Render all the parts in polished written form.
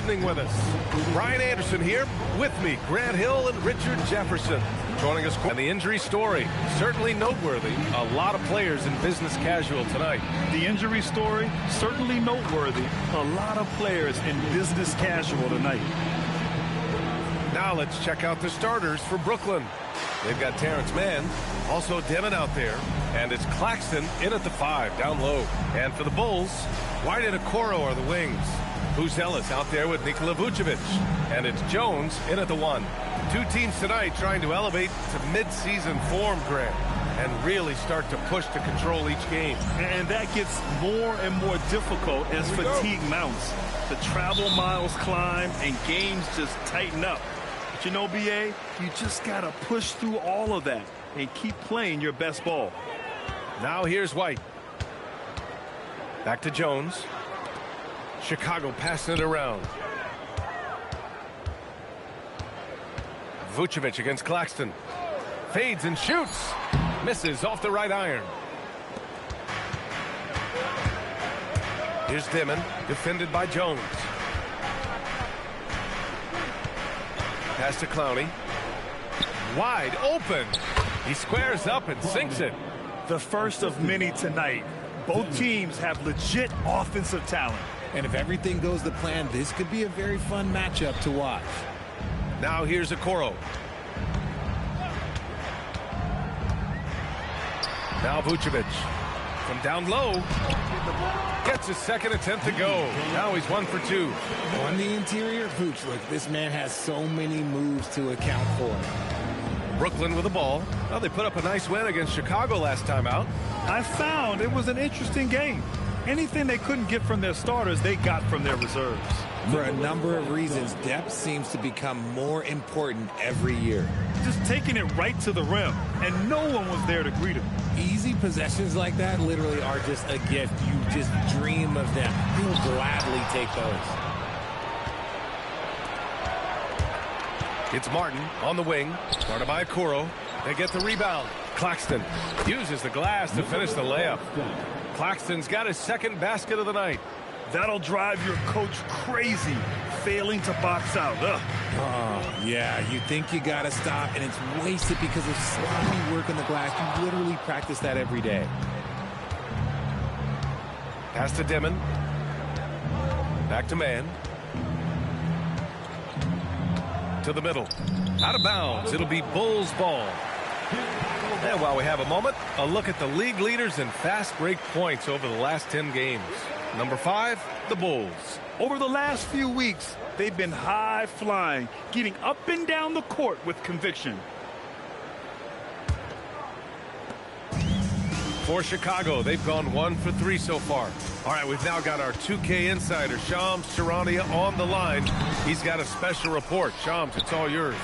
evening with us. Brian Anderson here, with me, Grant Hill and Richard Jefferson. Joining us, and the injury story, certainly noteworthy. A lot of players in business casual tonight. The injury story, certainly noteworthy. A lot of players in business casual tonight. Now let's check out the starters for Brooklyn. They've got Terrence Mann, also Demon out there, and it's Claxton in at the 5, down low. And for the Bulls, White and Okoro are the wings. Buzelis out there with Nikola Vucevic, and it's Jones in at the 1. Two teams tonight trying to elevate to mid-season form, Grant, and really start to push to control each game. And that gets more and more difficult as fatigue mounts. The travel miles climb and games just tighten up. But you know, BA, you just got to push through all of that and keep playing your best ball. Now here's White. Back to Jones. Chicago passing it around. Vucevic against Claxton. Fades and shoots. Misses off the right iron. Here's Dimon, defended by Jones. Pass to Clowney. Wide open. He squares up and sinks it. The first of many tonight. Both teams have legit offensive talent. And if everything goes to plan, this could be a very fun matchup to watch. Now here's Okoro. Now Vucevic from down low. Gets his second attempt to go. Now he's 1 for 2. On the interior, Vooch, look, this man has so many moves to account for. Brooklyn with the ball. Well, they put up a nice win against Chicago last time out. I found it was an interesting game. Anything they couldn't get from their starters, they got from their reserves. For a number of reasons, depth seems to become more important every year. Just taking it right to the rim, and no one was there to greet him. Easy possessions like that literally are just a gift. You just dream of them. You'll gladly take those. It's Martin on the wing. Started by Okoro. They get the rebound. Claxton uses the glass to finish the layup. Claxton's got his second basket of the night. That'll drive your coach crazy, failing to box out. Ugh. Oh, yeah, you think you got to stop, and it's wasted because of sloppy work on the glass. You literally practice that every day. Pass to Dimon. Back to Mann. To the middle. Out of bounds. It'll be Bulls ball. And while we have a moment, a look at the league leaders in fast break points over the last 10 games. Number 5, the Bulls. Over the last few weeks, they've been high flying, getting up and down the court with conviction. For Chicago, they've gone 1 for 3 so far. All right, we've now got our 2K insider, Shams Charania, on the line. He's got a special report. Shams, it's all yours.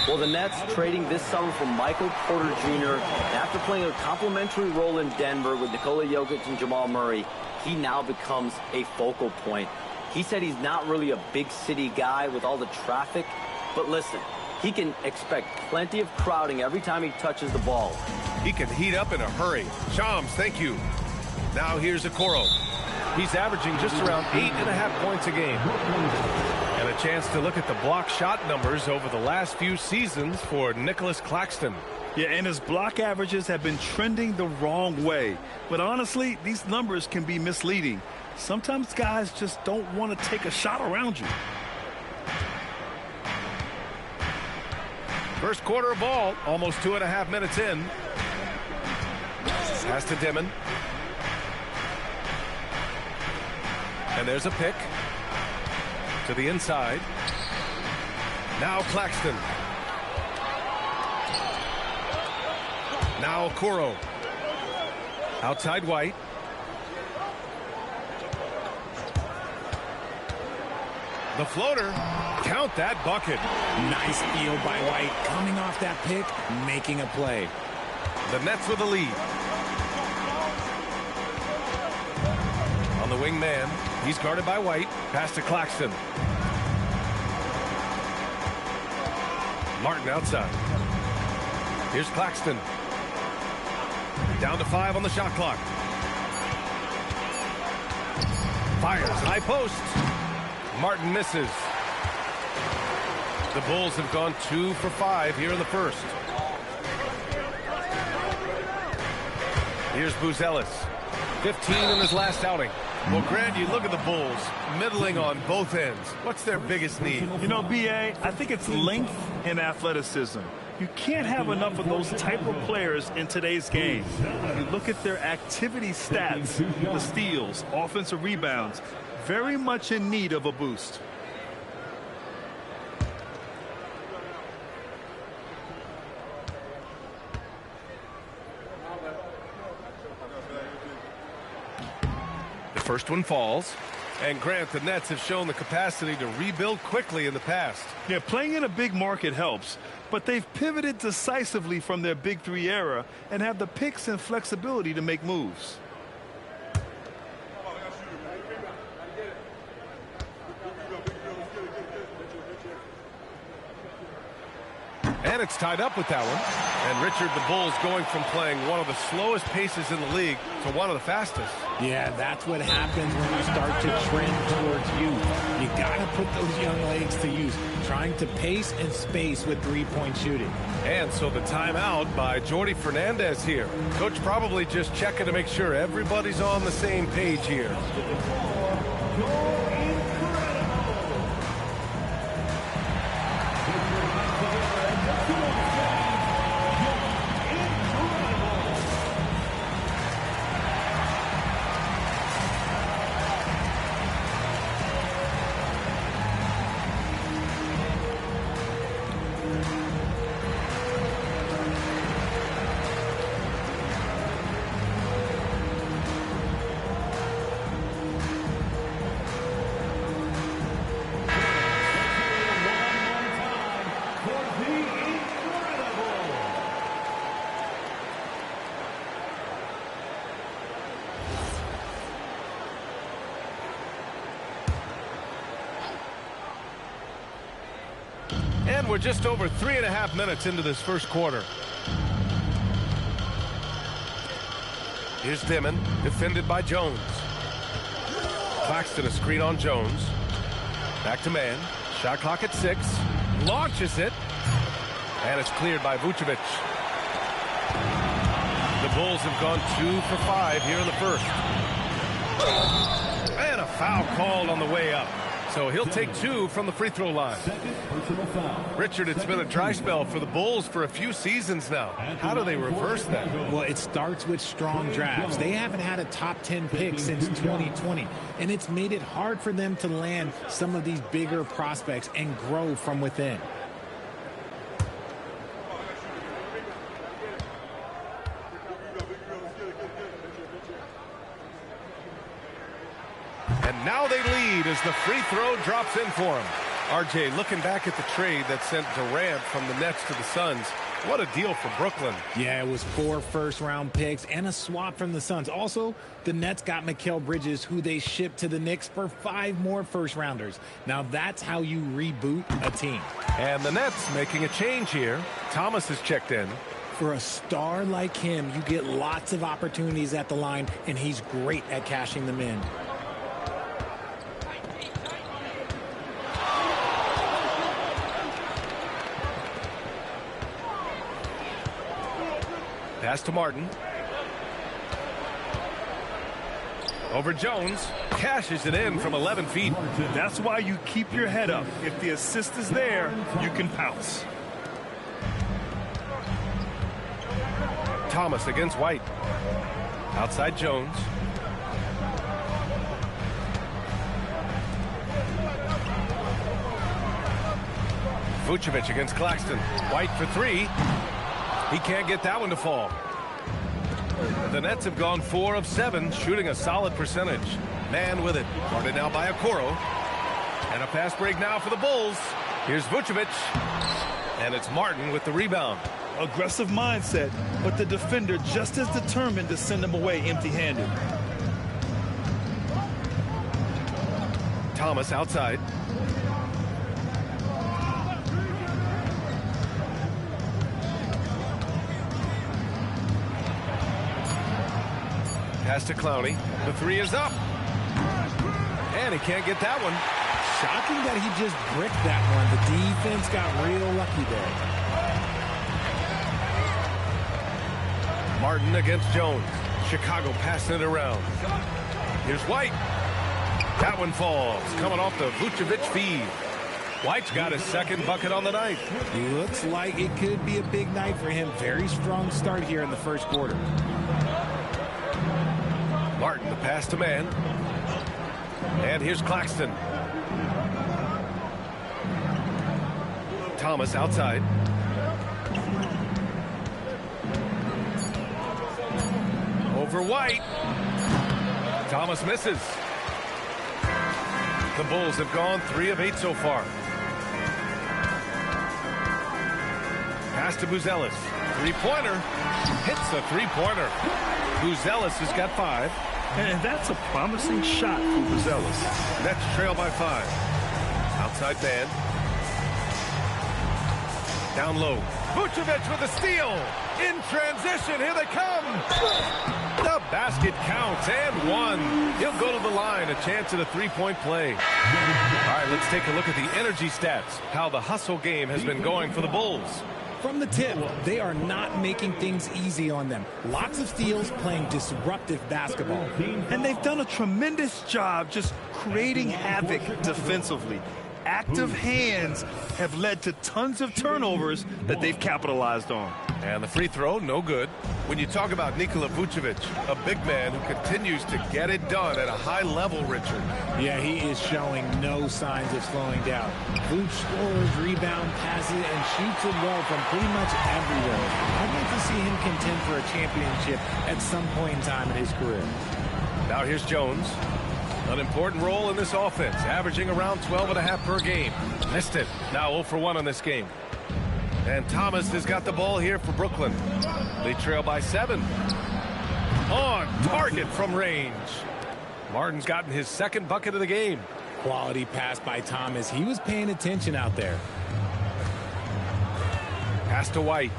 Well, the Nets trading this summer for Michael Porter Jr. After playing a complimentary role in Denver with Nikola Jokic and Jamal Murray, he now becomes a focal point. He said he's not really a big city guy with all the traffic, but listen, he can expect plenty of crowding every time he touches the ball. He can heat up in a hurry. Shams, thank you. Now here's Okoro. He's averaging just around 8.5 points a game. And a chance to look at the block shot numbers over the last few seasons for Nicholas Claxton. Yeah, and his block averages have been trending the wrong way. But honestly, these numbers can be misleading. Sometimes guys just don't want to take a shot around you. First quarter of ball, almost 2.5 minutes in. Pass to Dimon. And there's a pick. To the inside. Now Claxton. Now Okoro. Outside White. The floater. Count that bucket. Nice steal by White. Coming off that pick, making a play. The Nets with the lead. On the wing man. He's guarded by White. Pass to Claxton. Martin outside. Here's Claxton. Down to 5 on the shot clock. Fires high post. Martin misses. The Bulls have gone 2 for 5 here in the first. Here's Buzelis, 15 in his last outing. Well, Grant, you look at the Bulls, middling on both ends. What's their biggest need? You know, B.A., I think it's length and athleticism. You can't have enough of those type of players in today's game. You look at their activity stats, the steals, offensive rebounds, very much in need of a boost. The first one falls. And Grant, the Nets have shown the capacity to rebuild quickly in the past. Yeah, playing in a big market helps, but they've pivoted decisively from their Big Three era and have the picks and flexibility to make moves. And it's tied up with that one. And Richard, the Bulls going from playing one of the slowest paces in the league to one of the fastest. Yeah, that's what happens when you start to trend towards youth. You got to put those young legs to use, trying to pace and space with three-point shooting. And so the timeout by Jordi Fernandez here. Coach probably just checking to make sure everybody's on the same page here. And we're just over 3.5 minutes into this first quarter. Here's Dimon, defended by Jones. Claxton a screen on Jones. Back to man. Shot clock at 6. Launches it. And it's cleared by Vucevic. The Bulls have gone 2 for 5 here in the first. And a foul called on the way up. So he'll take 2 from the free throw line. Richard, it's been a dry spell for the Bulls for a few seasons now. How do they reverse that? Well, it starts with strong drafts. They haven't had a top 10 pick since 2020, and it's made it hard for them to land some of these bigger prospects and grow from within. And now they lead as the free throw drops in for them. RJ, looking back at the trade that sent Durant from the Nets to the Suns, what a deal for Brooklyn. Yeah, it was 4 first-round picks and a swap from the Suns. Also, the Nets got Mikal Bridges, who they shipped to the Knicks for 5 more first-rounders. Now that's how you reboot a team. And the Nets making a change here. Thomas has checked in. For a star like him, you get lots of opportunities at the line, and he's great at cashing them in. Pass to Martin. Over Jones. Cashes it in from 11 feet. That's why you keep your head up. If the assist is there, you can pounce. Thomas against White. Outside Jones. Vucevic against Claxton. White for 3. He can't get that one to fall. The Nets have gone 4 of 7, shooting a solid percentage. Man with it. Guarded now by Okoro. And a fast break now for the Bulls. Here's Vucevic. And it's Martin with the rebound. Aggressive mindset, but the defender just as determined to send him away empty-handed. Thomas outside. Pass to Clowney. The 3 is up. And he can't get that one. Shocking that he just bricked that one. The defense got real lucky there. Martin against Jones. Chicago passing it around. Here's White. That one falls. Coming off the Vucevic feed. White's got his second bucket on the night. Looks like it could be a big night for him. Very strong start here in the first quarter. Martin, the pass to man. And here's Claxton. Thomas outside. Over White. Thomas misses. The Bulls have gone 3 of 8 so far. Pass to Buzelis. Three-pointer. Hits a three-pointer. Buzelis has got 5. And that's a promising shot for Buzelis. Nets trail by 5. Outside man. Down low. Vucevic with a steal. In transition. Here they come. The basket counts and 1. He'll go to the line. A chance at a three-point play. All right, let's take a look at the energy stats. How the hustle game has been going for the Bulls. From the tip, they are not making things easy on them. Lots of steals, playing disruptive basketball. And they've done a tremendous job just creating havoc defensively. Active hands have led to tons of turnovers that they've capitalized on. And the free throw, no good. When you talk about Nikola Vucevic, a big man who continues to get it done at a high level, Richard. Yeah, he is showing no signs of slowing down. Vooch scores, rebound, passes, and shoots it well from pretty much everywhere. I'd like to see him contend for a championship at some point in time in his career. Now here's Jones. An important role in this offense, averaging around 12.5 per game. Missed it. Now 0 for 1 on this game. And Thomas has got the ball here for Brooklyn. They trail by 7. On target from range. Martin's gotten his second bucket of the game. Quality pass by Thomas. He was paying attention out there. Pass to White.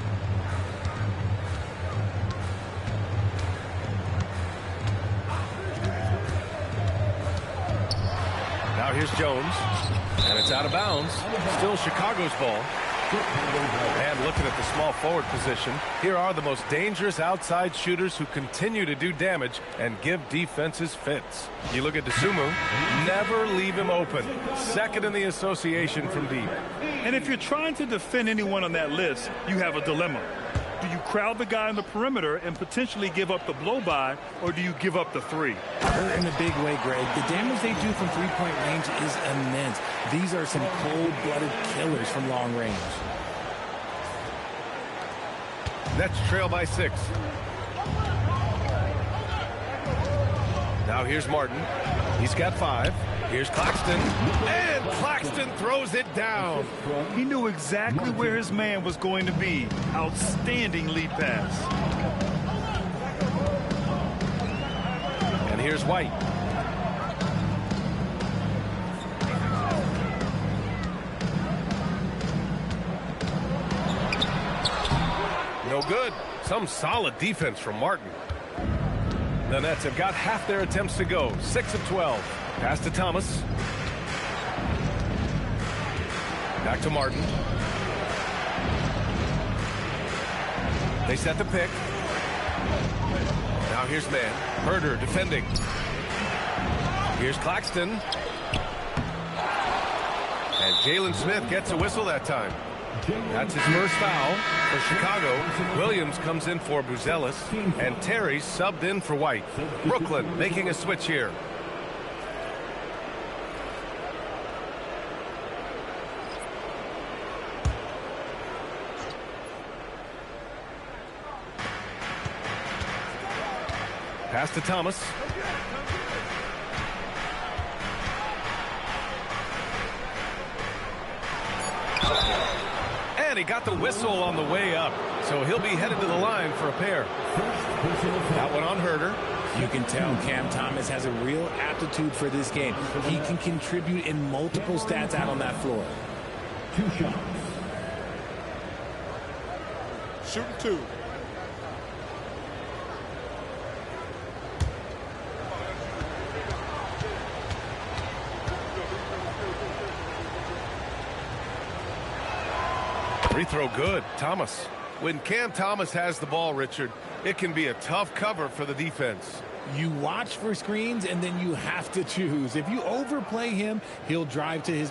Now here's Jones. And it's out of bounds. Still Chicago's ball. And looking at the small forward position, here are the most dangerous outside shooters who continue to do damage and give defenses fits. You look at Dosunmu, never leave him open. Second in the association from deep. And if you're trying to defend anyone on that list, you have a dilemma. Do you crowd the guy on the perimeter and potentially give up the blow-by, or do you give up the 3? In a big way, Greg. The damage they do from three-point range is immense. These are some cold-blooded killers from long range. Nets trail by 6. Now here's Martin. He's got 5. Here's Claxton. And Claxton throws it down. He knew exactly where his man was going to be. Outstanding lead pass. And here's White. No good. Some solid defense from Martin. The Nets have got half their attempts to go. 6 of 12. Pass to Thomas. Back to Martin. They set the pick. Now here's man. Herder defending. Here's Claxton. And Jalen Smith gets a whistle that time. That's his first foul for Chicago. Williams comes in for Buzelis. And Terry subbed in for White. Brooklyn making a switch here. Pass to Thomas. And he got the whistle on the way up. So he'll be headed to the line for a pair. That one on Herder. You can tell Cam Thomas has a real aptitude for this game. He can contribute in multiple stats out on that floor. 2 shots. Shooting 2. Free throw good. Thomas. When Cam Thomas has the ball, Richard, it can be a tough cover for the defense. You watch for screens, and then you have to choose. If you overplay him, he'll drive to his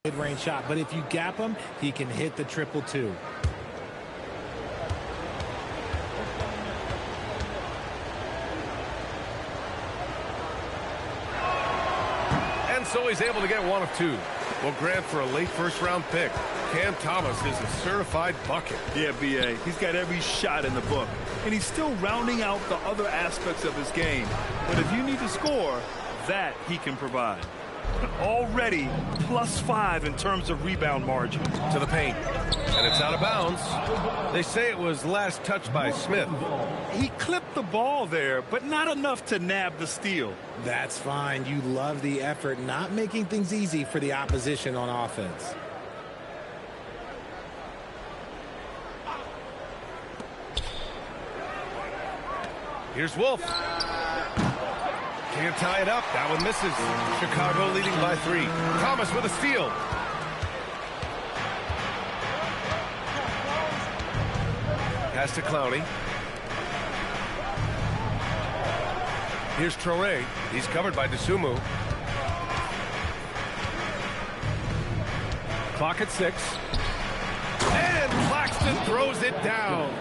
mid-range shot. But if you gap him, he can hit the triple too. And so he's able to get one of two. Well, Grant, for a late first-round pick, Cam Thomas is a certified bucket. Yeah, B.A. He's got every shot in the book. And he's still rounding out the other aspects of his game. But if you need to score, that he can provide. Already +5 in terms of rebound margin. To the paint. And it's out of bounds. They say it was last touched by Smith. He clipped the ball there, but not enough to nab the steal. That's fine. You love the effort, not making things easy for the opposition on offense. Here's Wolf. Can't tie it up. That one misses. Chicago leading by 3. Thomas with a steal. Pass to Clowney. Here's Traoré. He's covered by DeSumo. Clock at 6. And Claxton throws it down.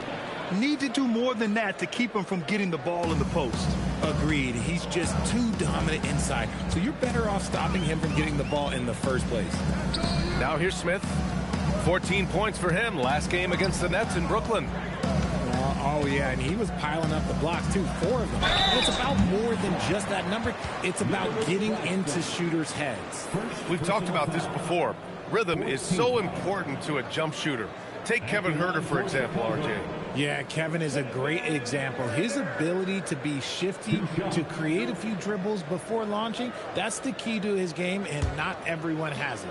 Need to do more than that to keep him from getting the ball in the post. Agreed. He's just too dominant inside. So you're better off stopping him from getting the ball in the first place. Now here's Smith. 14 points for him last game against the Nets in Brooklyn. Oh, yeah, and he was piling up the blocks, too. 4 of them. And it's about more than just that number. It's about getting into shooters' heads. We've talked about this before. Rhythm is so important to a jump shooter. Take Kevin Huerter, for example, RJ. Yeah, Kevin is a great example. His ability to be shifty, to create a few dribbles before launching, that's the key to his game, and not everyone has it.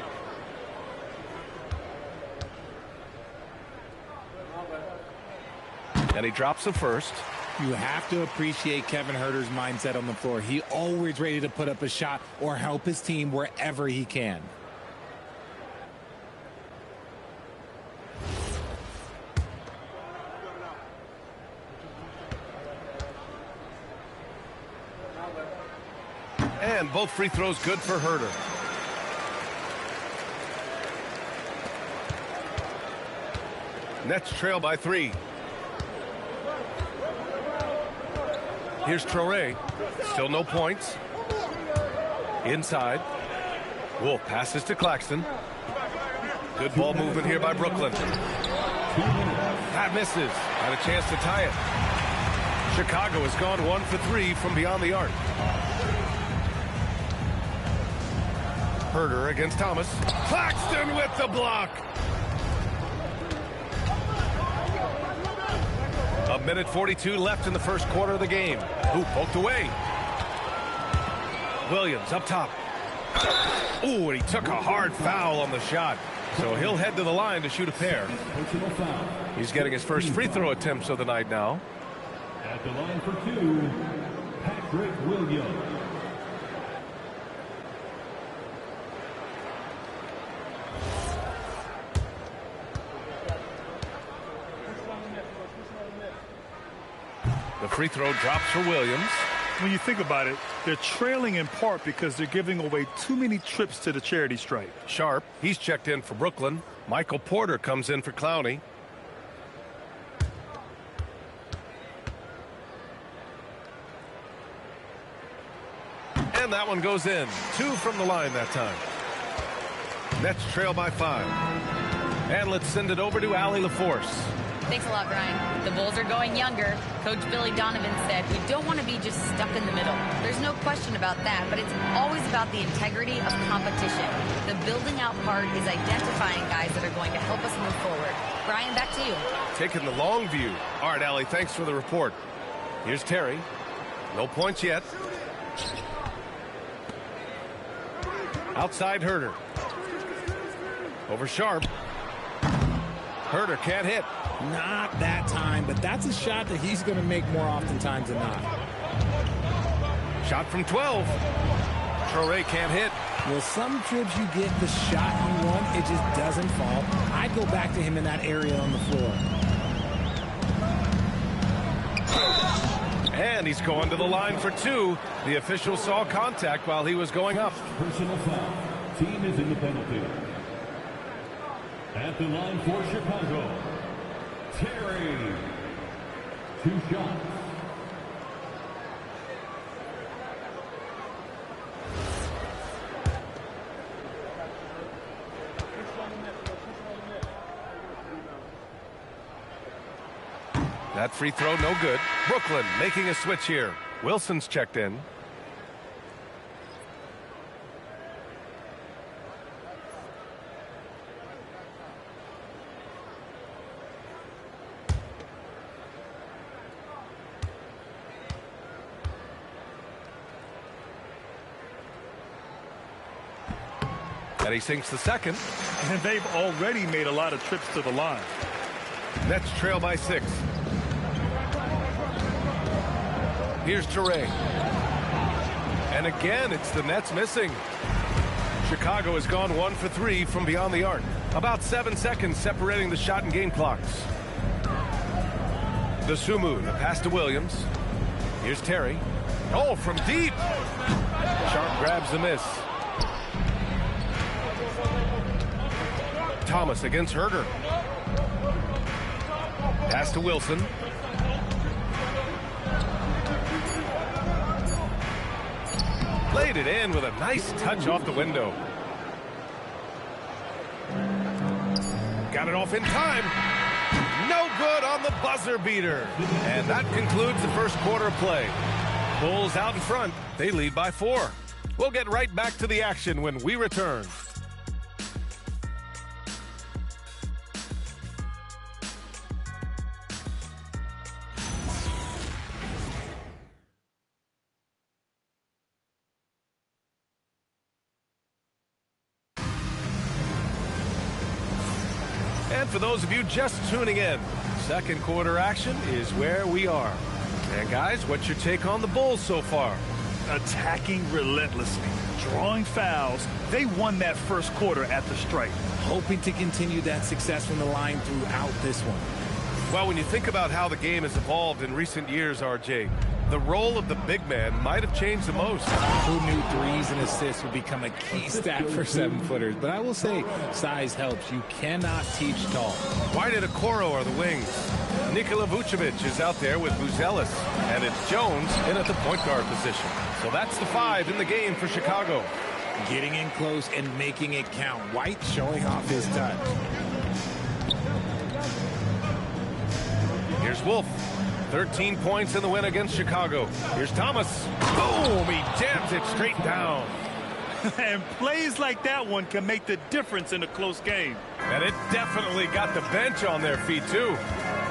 And he drops the first. You have to appreciate Kevin Huerter's mindset on the floor. He always ready to put up a shot or help his team wherever he can. And both free throws good for Herder. Nets trail by 3. Here's Traore. Still no points. Inside. Wolf passes to Claxton. Good ball movement here by Brooklyn. That misses. Had a chance to tie it. Chicago has gone 1 for 3 from beyond the arc. Herder against Thomas. Claxton with the block. A minute 42 left in the first quarter of the game. Who poked away? Williams up top. Ooh, and he took a hard foul on the shot. So he'll head to the line to shoot a pair. He's getting his first free throw attempts of the night now. At the line for 2, Patrick Williams. The free throw drops for Williams. When you think about it, they're trailing in part because they're giving away too many trips to the charity stripe. Sharp, he's checked in for Brooklyn. Michael Porter comes in for Clowney. And that one goes in. 2 from the line that time. Nets trail by 5. And let's send it over to Allie LaForce. Thanks a lot, Brian. The Bulls are going younger. Coach Billy Donovan said we don't want to be just stuck in the middle. There's no question about that, but it's always about the integrity of competition. The building out part is identifying guys that are going to help us move forward. Brian, back to you. Taking the long view. All right, Allie, thanks for the report. Here's Terry. No points yet. Outside Herder. Over Sharp. Herder can't hit. Not that time, but that's a shot that he's going to make more oftentimes than not. Shot from 12. Traore can't hit. Well, some trips you get the shot you want, it just doesn't fall. I'd go back to him in that area on the floor. And he's going to the line for 2. The official saw contact while he was going up. Personal foul. Team is in the penalty. At the line for Chicago, Terry. 2 shots. That free throw no good. Brooklyn making a switch here. Wilson's checked in. And he sinks the second. And they've already made a lot of trips to the line. Nets trail by 6. Here's Traore. And again, it's the Nets missing. Chicago has gone 1 for 3 from beyond the arc. About 7 seconds separating the shot and game clocks. The Sumu, the pass to Williams. Here's Terry. Oh, from deep. Sharp grabs the miss. Thomas against Herder. Pass to Wilson. Laid it in with a nice touch off the window. Got it off in time. No good on the buzzer beater. And that concludes the first quarter of play. Bulls out in front. They lead by 4. We'll get right back to the action when we return. And for those of you just tuning in, second quarter action is where we are. And guys, what's your take on the Bulls so far? Attacking relentlessly, drawing fouls. They won that first quarter at the stripe. Hoping to continue that success from the line throughout this one. Well, when you think about how the game has evolved in recent years, RJ, The role of the big man might have changed the most. Who knew threes and assists would become a key stat for 7-footers? But I will say, size helps. You cannot teach tall. White and Okoro are the wings. Nikola Vucevic is out there with Buzelis. And it's Jones in at the point guard position. So that's the 5 in the game for Chicago. Getting in close and making it count. White showing off his touch. Here's Wolf. 13 points in the win against Chicago. Here's Thomas. Boom! He jams it straight down. And plays like that one can make the difference in a close game. And it definitely got the bench on their feet, too.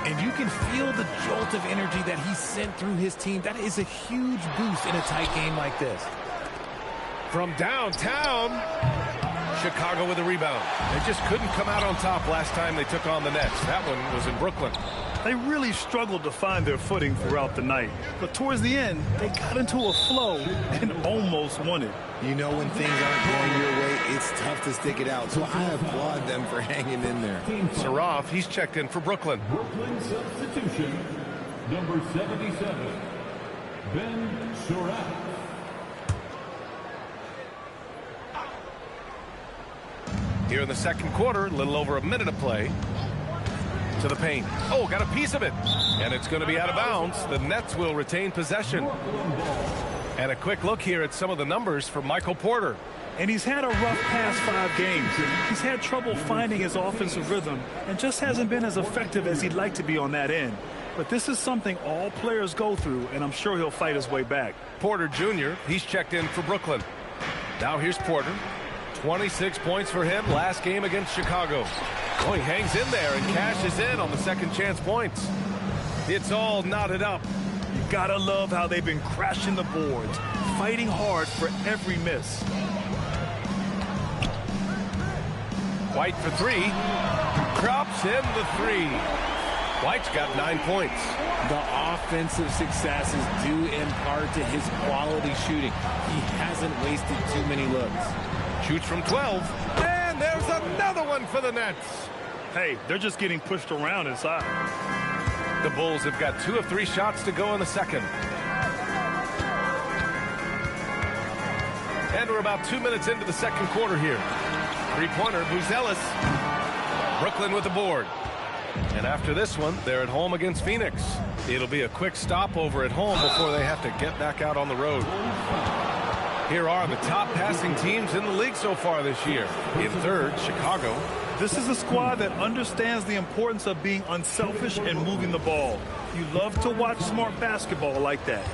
And you can feel the jolt of energy that he sent through his team. That is a huge boost in a tight game like this. From downtown, Chicago with a rebound. They just couldn't come out on top last time they took on the Nets. That one was in Brooklyn. They really struggled to find their footing throughout the night. But towards the end, they got into a flow and almost won it. You know when things aren't going your way, it's tough to stick it out. So I applaud them for hanging in there. Saraf, he's checked in for Brooklyn. Brooklyn substitution, number 77, Ben Surratt. Here in the second quarter, a little over a minute of play. To the paint. Oh, got a piece of it. And it's going to be out of bounds. The Nets will retain possession. And a quick look here at some of the numbers for Michael Porter. And he's had a rough past 5 games. He's had trouble finding his offensive rhythm and just hasn't been as effective as he'd like to be on that end. But this is something all players go through, and I'm sure he'll fight his way back. Porter Jr., he's checked in for Brooklyn. Now here's Porter. 26 points for him last game against Chicago. Oh, he hangs in there and cashes in on the second chance points. It's all knotted up. You gotta love how they've been crashing the boards, fighting hard for every miss. White for 3. Drops in the 3. White's got 9 points. The offensive success is due in part to his quality shooting. He hasn't wasted too many looks. Shoots from 12. And there's another one for the Nets. Hey, they're just getting pushed around inside. The Bulls have got 2 of 3 shots to go in the second. And we're about 2 minutes into the second quarter here. Three-pointer, Buzelis. Brooklyn with the board. And after this one, they're at home against Phoenix. It'll be a quick stopover at home before they have to get back out on the road. Here are the top passing teams in the league so far this year. In third, Chicago. This is a squad that understands the importance of being unselfish and moving the ball. You love to watch smart basketball like that.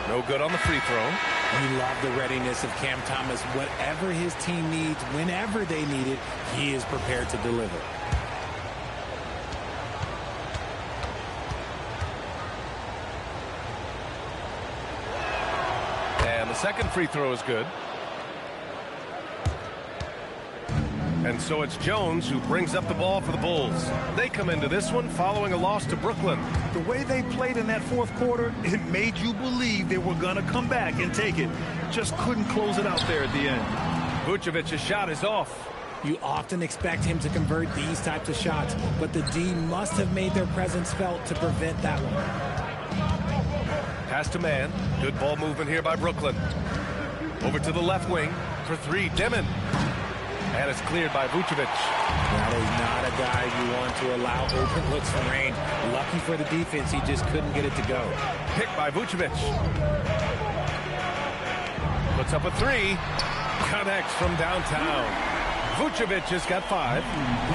No good on the free throw. You love the readiness of Cam Thomas. Whatever his team needs, whenever they need it, he is prepared to deliver. And the second free throw is good. And so it's Jones who brings up the ball for the Bulls. They come into this one following a loss to Brooklyn. The way they played in that fourth quarter, it made you believe they were going to come back and take it. Just couldn't close it out there at the end. Vucevic's shot is off. You often expect him to convert these types of shots, but the D must have made their presence felt to prevent that one. Pass to man. Good ball movement here by Brooklyn. Over to the left wing for 3, Dimon. And it's cleared by Vucevic. That is not a guy you want to allow open looks from range. Lucky for the defense, he just couldn't get it to go. Picked by Vucevic. Puts up a 3. Connects from downtown. Vucevic has got 5.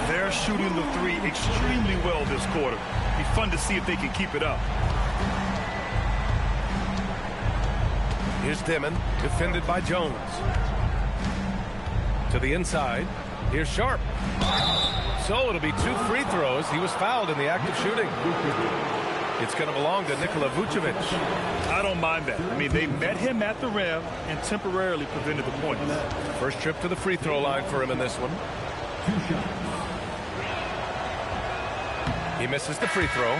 They're shooting the 3 extremely well this quarter. Be fun to see if they can keep it up. Here's Dimon, defended by Jones. To the inside. Here's Sharp. So it'll be 2 free throws. He was fouled in the act of shooting. It's going to belong to Nikola Vucevic. I don't mind that. I mean, they met him at the rim and temporarily prevented the point. First trip to the free throw line for him in this one. He misses the free throw.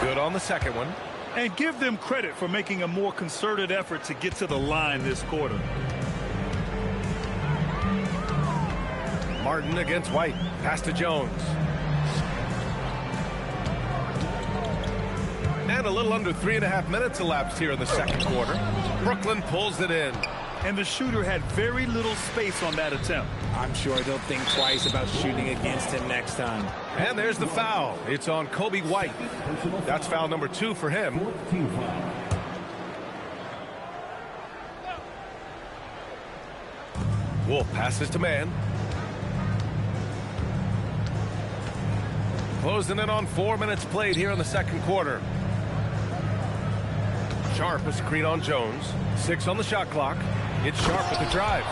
Good on the second one. And give them credit for making a more concerted effort to get to the line this quarter. Martin against White. Pass to Jones. And a little under 3.5 minutes elapsed here in the second quarter. Brooklyn pulls it in. And the shooter had very little space on that attempt. I'm sure they'll think twice about shooting against him next time. And there's the foul. It's on Kobe White. That's foul number 2 for him. Wolf passes to man. Closing in on 4 minutes played here in the second quarter. Sharp a screen on Jones. 6 on the shot clock. It's Sharp with the drive.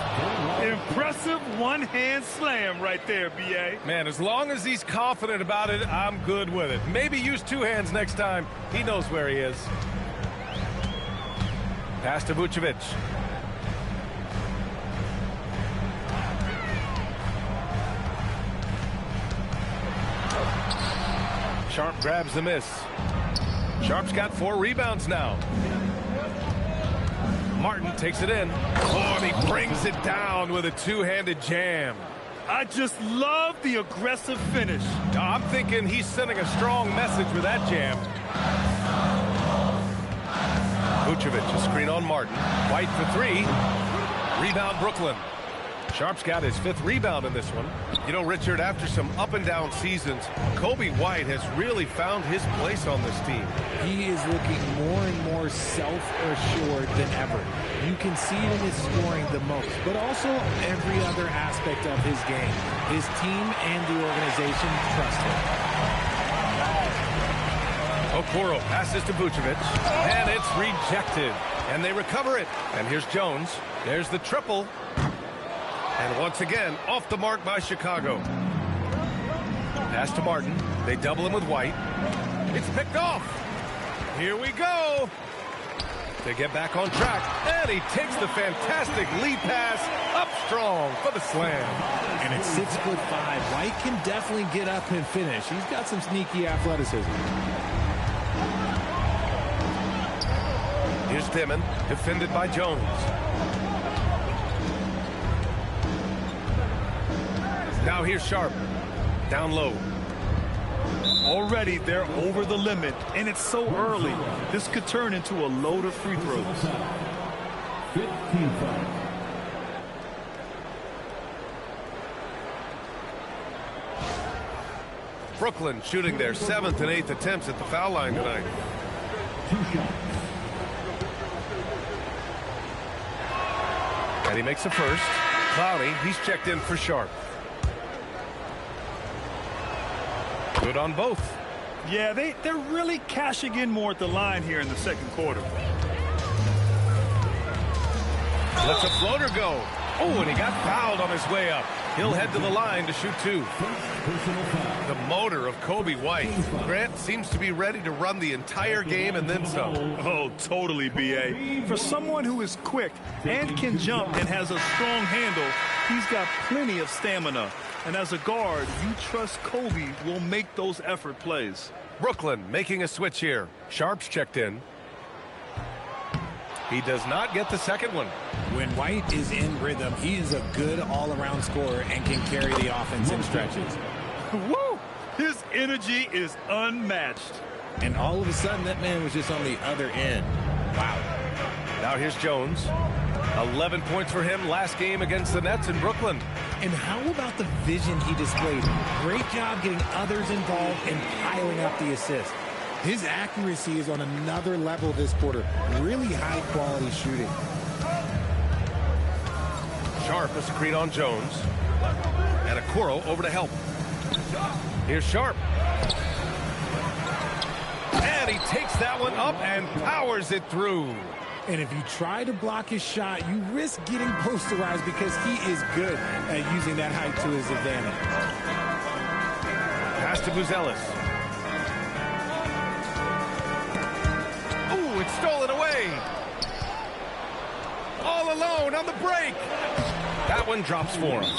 Impressive one-hand slam right there, B.A. Man, as long as he's confident about it, I'm good with it. Maybe use 2 hands next time. He knows where he is. Pass to Vucevic. Sharp grabs the miss. Sharp's got 4 rebounds now. Martin takes it in. Oh, and he brings it down with a 2-handed jam. I just love the aggressive finish. I'm thinking he's sending a strong message with that jam. Vucevic, a screen on Martin. White for 3. Rebound Brooklyn. Sharp's got his 5th rebound in this one. You know, Richard, after some up-and-down seasons, Kobe White has really found his place on this team. He is looking more and more self-assured than ever. You can see it in his scoring the most, but also every other aspect of his game. His team and the organization trust him. Okoro passes to Vucevic, and it's rejected. And they recover it. And here's Jones. There's the triple. And once again, off the mark by Chicago. Pass to Martin. They double him with White. It's picked off. Here we go. They get back on track. And he takes the fantastic lead pass up strong for the slam. And at 6'5", White can definitely get up and finish. He's got some sneaky athleticism. Here's Dimon, defended by Jones. Now here's Sharp. Down low. Already they're over the limit, and it's so early. This could turn into a load of free throws. 15-5. Brooklyn shooting their 7th and 8th attempts at the foul line tonight. 2 shots. And he makes a first. Cloudy, he's checked in for Sharp. Good on both. Yeah, they're really cashing in more at the line here in the second quarter. Lets a floater go. Oh, and he got fouled on his way up. He'll head to the line to shoot 2. The motor of Kobe White. Grant seems to be ready to run the entire game and then some. Oh, totally, B.A. For someone who is quick and can jump and has a strong handle, he's got plenty of stamina. And as a guard, you trust Kobe will make those effort plays. Brooklyn making a switch here. Sharp's checked in. He does not get the second one. When White is in rhythm, he is a good all-around scorer and can carry the offense in stretches. Woo! His energy is unmatched. And all of a sudden, that man was just on the other end. Wow. Now here's Jones. 11 points for him last game against the Nets in Brooklyn. And how about the vision he displayed? Great job getting others involved and piling up the assists. His accuracy is on another level this quarter. Really high-quality shooting. Sharp a screen on Jones. And Okoro over to help. Here's Sharp. And he takes that one up and powers it through. And if you try to block his shot, you risk getting posterized because he is good at using that height to his advantage. Pass to Buzelis. Ooh, it's stolen away. All alone on the break. That one drops for him.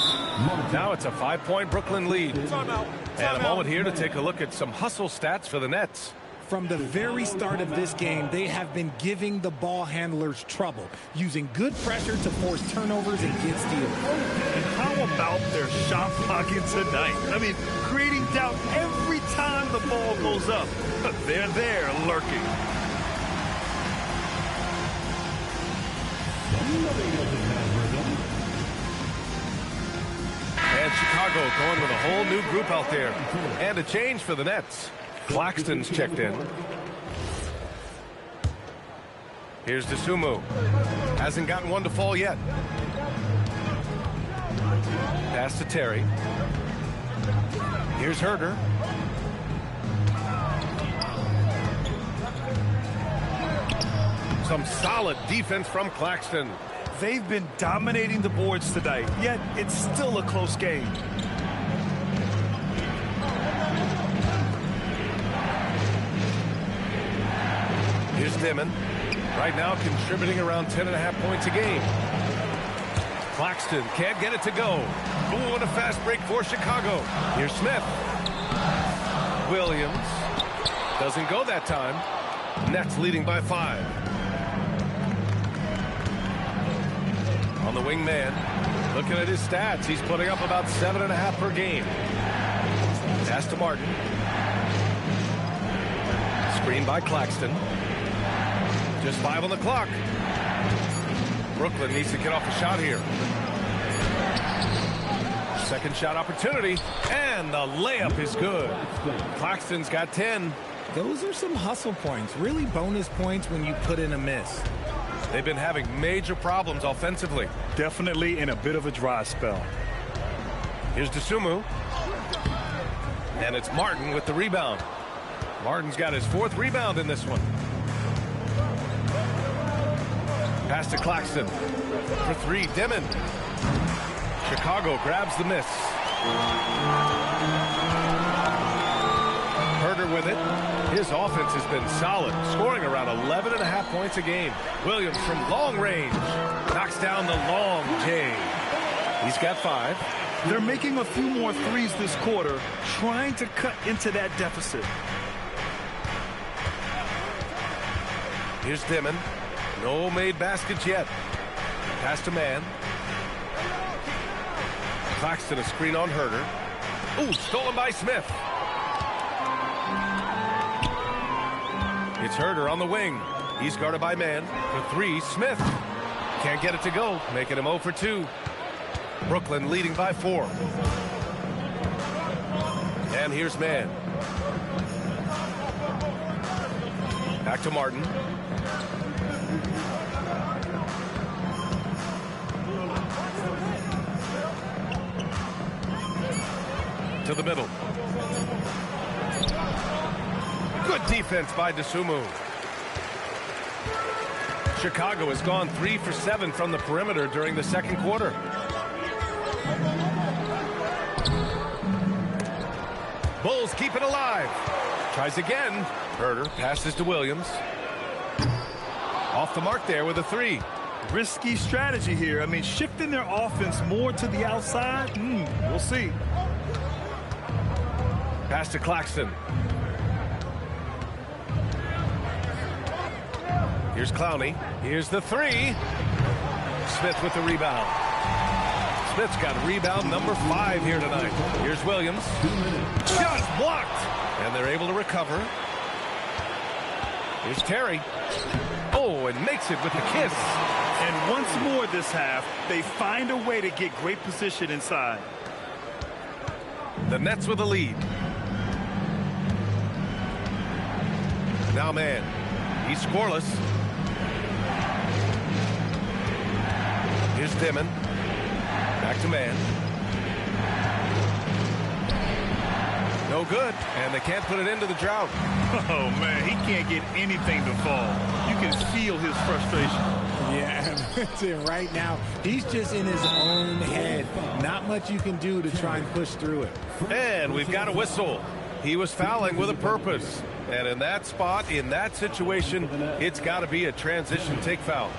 Now it's a 5-point Brooklyn lead. And a moment here to take a look at some hustle stats for the Nets. From the very start of this game, they have been giving the ball handlers trouble, using good pressure to force turnovers and get steals. And how about their shot blocking tonight? I mean, creating doubt every time the ball goes up. They're there lurking. And Chicago going with a whole new group out there. And a change for the Nets. Claxton's checked in. Here's Dosunmu. Hasn't gotten one to fall yet. Pass to Terry. Here's Herder. Some solid defense from Claxton. They've been dominating the boards tonight, yet it's still a close game. Here's Dimon. Right now contributing around 10.5 points a game. Claxton can't get it to go. Ooh, and a fast break for Chicago. Here's Smith. Williams. Doesn't go that time. Nets leading by 5. On the wing man. Looking at his stats, he's putting up about 7.5 per game. Pass to Martin. Screen by Claxton. Just 5 on the clock. Brooklyn needs to get off a shot here. Second shot opportunity, and the layup is good. Claxton's got 10. Those are some hustle points, really bonus points when you put in a miss. They've been having major problems offensively. Definitely in a bit of a dry spell. Here's Dosunmu. And it's Martin with the rebound. Martin's got his 4th rebound in this one. Pass to Claxton. For 3, Dimon. Chicago grabs the miss. Herder with it. His offense has been solid, scoring around 11.5 points a game. Williams from long range. Knocks down the long J. He's got 5. They're making a few more threes this quarter, trying to cut into that deficit. Here's Dimon. No made baskets yet. Pass to man. Claxton a screen on Herder. Ooh, stolen by Smith. It's Herder on the wing. He's guarded by man. For 3, Smith. Can't get it to go, making him 0 for 2. Brooklyn leading by 4. And here's man. Back to Martin. To the middle. Good defense by Dosunmu. Chicago has gone 3 for 7 from the perimeter during the second quarter. Bulls keep it alive. Tries again. Herder passes to Williams. Off the mark there with a 3. Risky strategy here. I mean, shifting their offense more to the outside. We'll see. Pass to Claxton. Here's Clowney. Here's the 3. Smith with the rebound. Smith's got rebound number 5 here tonight. Here's Williams. Shot blocked. And they're able to recover. Here's Terry. Oh, and makes it with the kiss. And once more this half, they find a way to get great position inside. The Nets with the lead. Now man. He's scoreless. Here's Dimon. Back to man. No good. And they can't put it into the drought. Oh, man, he can't get anything to fall. You can feel his frustration. Yeah, that's it. Right now, he's just in his own head. Not much you can do to try and push through it. And we've got a whistle. He was fouling with a purpose. And in that spot, in that situation, it's got to be a transition take foul.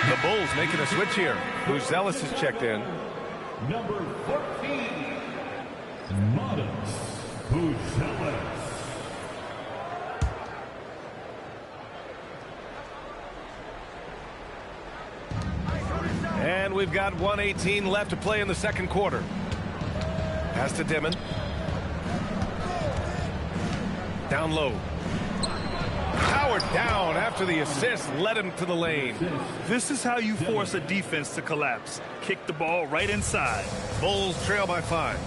The Bulls making a switch here. Buzelis has checked in. Number 14, Modest. Buzelis. And we've got 1:18 left to play in the second quarter. Pass to Dimon. Down low. Powered down after the assist led him to the lane. This is how you force a defense to collapse. Kick the ball right inside. Bulls trail by 5.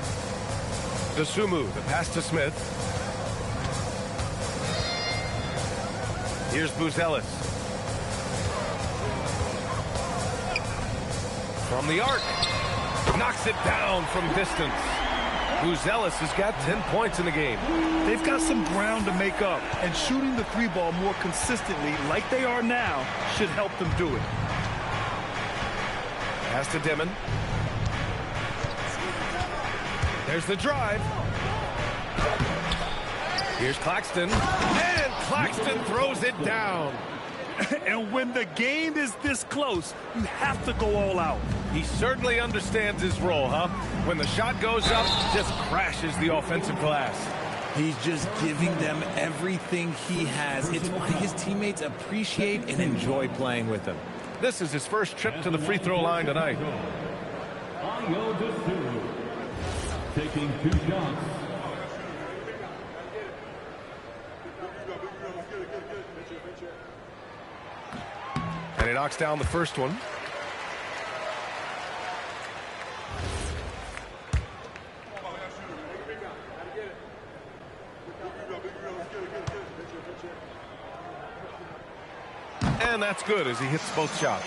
Dosunmu, the pass to Smith. Here's Buzelis. From the arc. Knocks it down from distance. Buzelis has got 10 points in the game. They've got some ground to make up, and shooting the three ball more consistently like they are now should help them do it. Pass to Dimon. There's the drive. Here's Claxton. And Claxton throws it down. And when the game is this close, you have to go all out. He certainly understands his role, huh? When the shot goes up, just crashes the offensive glass. He's just giving them everything he has. It's why his teammates appreciate and enjoy playing with him. This is his first trip to the free throw line tonight. Taking 2 shots. And he knocks down the first one. And that's good as he hits both shots.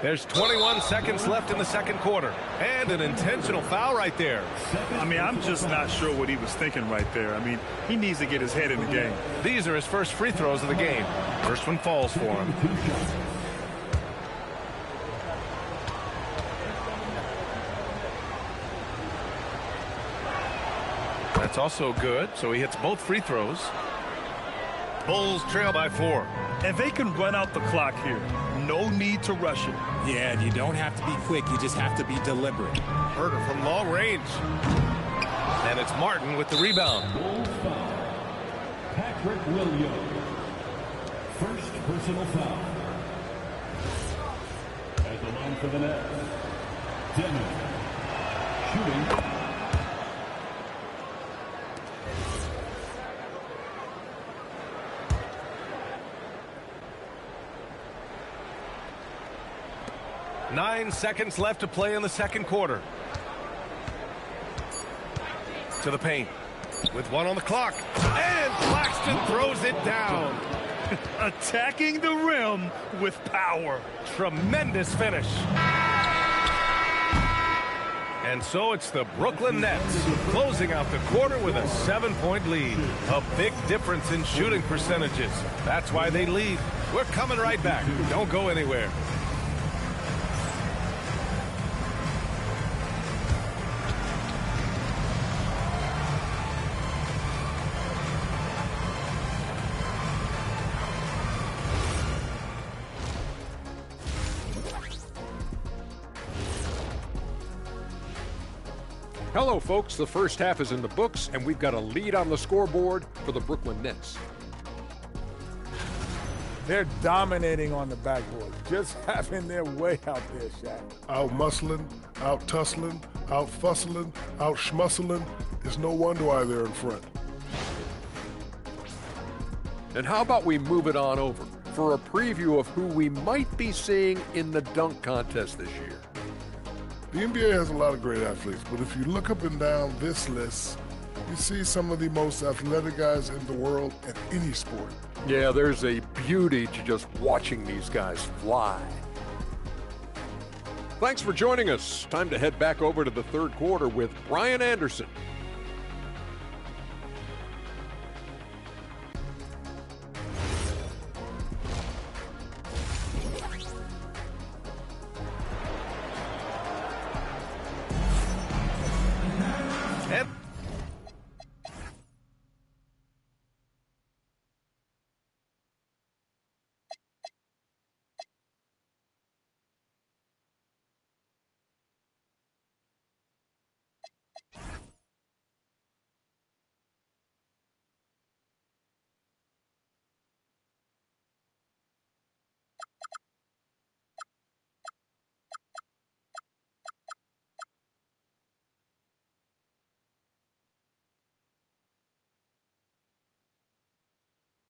There's 21 seconds left in the second quarter. And an intentional foul right there. I mean, I'm just not sure what he was thinking right there. I mean, he needs to get his head in the game. These are his first free throws of the game. First one falls for him. That's also good, so he hits both free throws. Bulls trail by 4. And they can run out the clock here. No need to rush it. Yeah, you don't have to be quick. You just have to be deliberate. Herter from long range. And it's Martin with the rebound. Bulls foul. Patrick Williams. First personal foul. At the line for the net. Dennis. Shooting. Nine seconds left to play in the second quarter. To the paint. With 1 on the clock. And Claxton throws it down. Attacking the rim with power. Tremendous finish. And so it's the Brooklyn Nets closing out the quarter with a 7-point lead. A big difference in shooting percentages. That's why they lead. We're coming right back. Don't go anywhere. Hello, folks. The first half is in the books, and we've got a lead on the scoreboard for the Brooklyn Nets. They're dominating on the backboard, just having their way out there, Shaq. Out muscling, out tussling, out fussling, out schmuscling. It's no wonder why they're in front. And how about we move it on over for a preview of who we might be seeing in the dunk contest this year. The NBA has a lot of great athletes, but if you look up and down this list, you see some of the most athletic guys in the world in any sport. Yeah, there's a beauty to just watching these guys fly. Thanks for joining us. Time to head back over to the third quarter with Brian Anderson